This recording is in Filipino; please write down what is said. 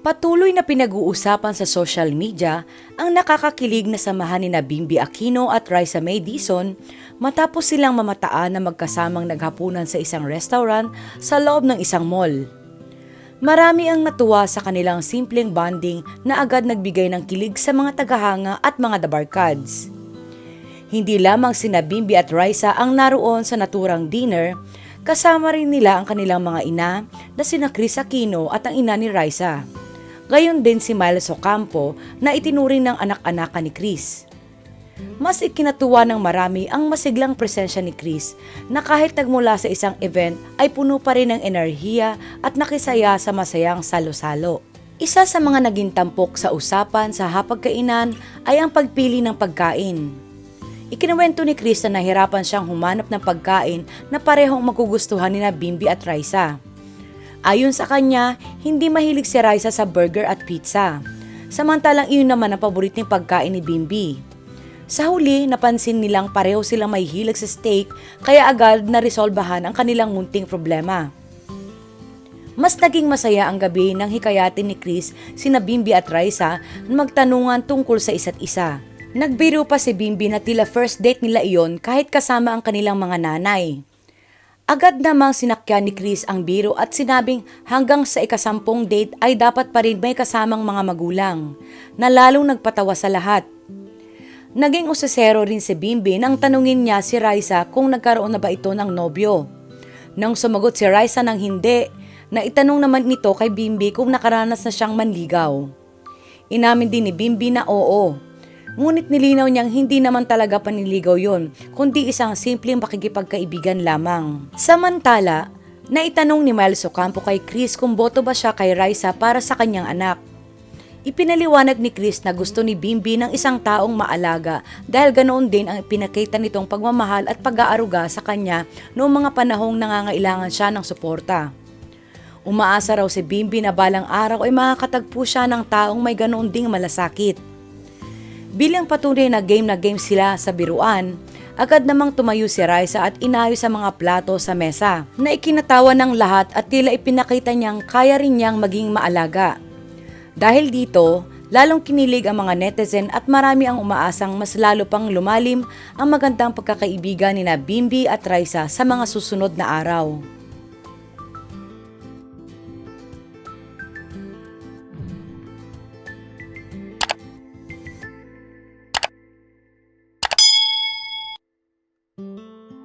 Patuloy na pinag-uusapan sa social media ang nakakakilig na samahan ni Bimby Aquino at Raisa May Dizon matapos silang mamataan na magkasamang naghapunan sa isang restaurant sa loob ng isang mall. Marami ang natuwa sa kanilang simpleng bonding na agad nagbigay ng kilig sa mga tagahanga at mga dabarkads. Hindi lamang sina Bimby at Raisa ang naroon sa naturang dinner, kasama rin nila ang kanilang mga ina na sina Kris Aquino at ang ina ni Raisa. Gayon din si Miles Ocampo na itinuring ng anak-anak ni Kris. Mas ikinatuwa ng marami ang masiglang presensya ni Kris na kahit nagmula sa isang event ay puno pa rin ng enerhiya at nakisaya sa masayang salo-salo. Isa sa mga naging tampok sa usapan sa hapagkainan ay ang pagpili ng pagkain. Ikinuwento ni Kris na nahirapan siyang humanap ng pagkain na parehong magugustuhan ni Bimby at Raisa. Ayon sa kanya, hindi mahilig si Raisa sa burger at pizza. Samantalang iyon naman ang paboritong pagkain ni Bimby. Sa huli, napansin nilang pareho silang may hilig sa steak kaya agad naresolbahan ang kanilang munting problema. Mas naging masaya ang gabi nang hikayatin ni Kris sina Bimby at Raisa na magtanungan tungkol sa isa't isa. Nagbiro pa si Bimby na tila first date nila iyon kahit kasama ang kanilang mga nanay. Agad namang sinakyan ni Kris ang biro at sinabing hanggang sa ika-10 date ay dapat pa rin may kasamang mga magulang, na lalong nagpatawa sa lahat. Naging usesero rin si Bimby nang tanungin niya si Raisa kung nagkaroon na ba ito ng nobyo. Nang sumagot si Raisa ng hindi, na itanong naman nito kay Bimby kung nakaranas na siyang manligaw. Inamin din ni Bimby na oo. Ngunit nilinaw niyang hindi naman talaga panliligaw yon, kundi isang simpleng pakikipagkaibigan lamang. Samantala, naitanong ni Miles Ocampo kay Kris kung boto ba siya kay Raisa para sa kanyang anak. Ipinaliwanag ni Kris na gusto ni Bimby ng isang taong maalaga dahil ganoon din ang pinakita nitong pagmamahal at pag-aaruga sa kanya noong mga panahong nangangailangan siya ng suporta. Umaasa raw si Bimby na balang araw ay makakatagpo siya ng taong may ganoon ding malasakit. Bilang patunay na game sila sa biruan, agad namang tumayo si Raisa at inayos ang mga plato sa mesa na ikinatawa ng lahat at tila ipinakita niyang kaya rin niyang maging maalaga. Dahil dito, lalong kinilig ang mga netizen at marami ang umaasang mas lalo pang lumalim ang magandang pagkakaibigan ni Bimby at Raisa sa mga susunod na araw.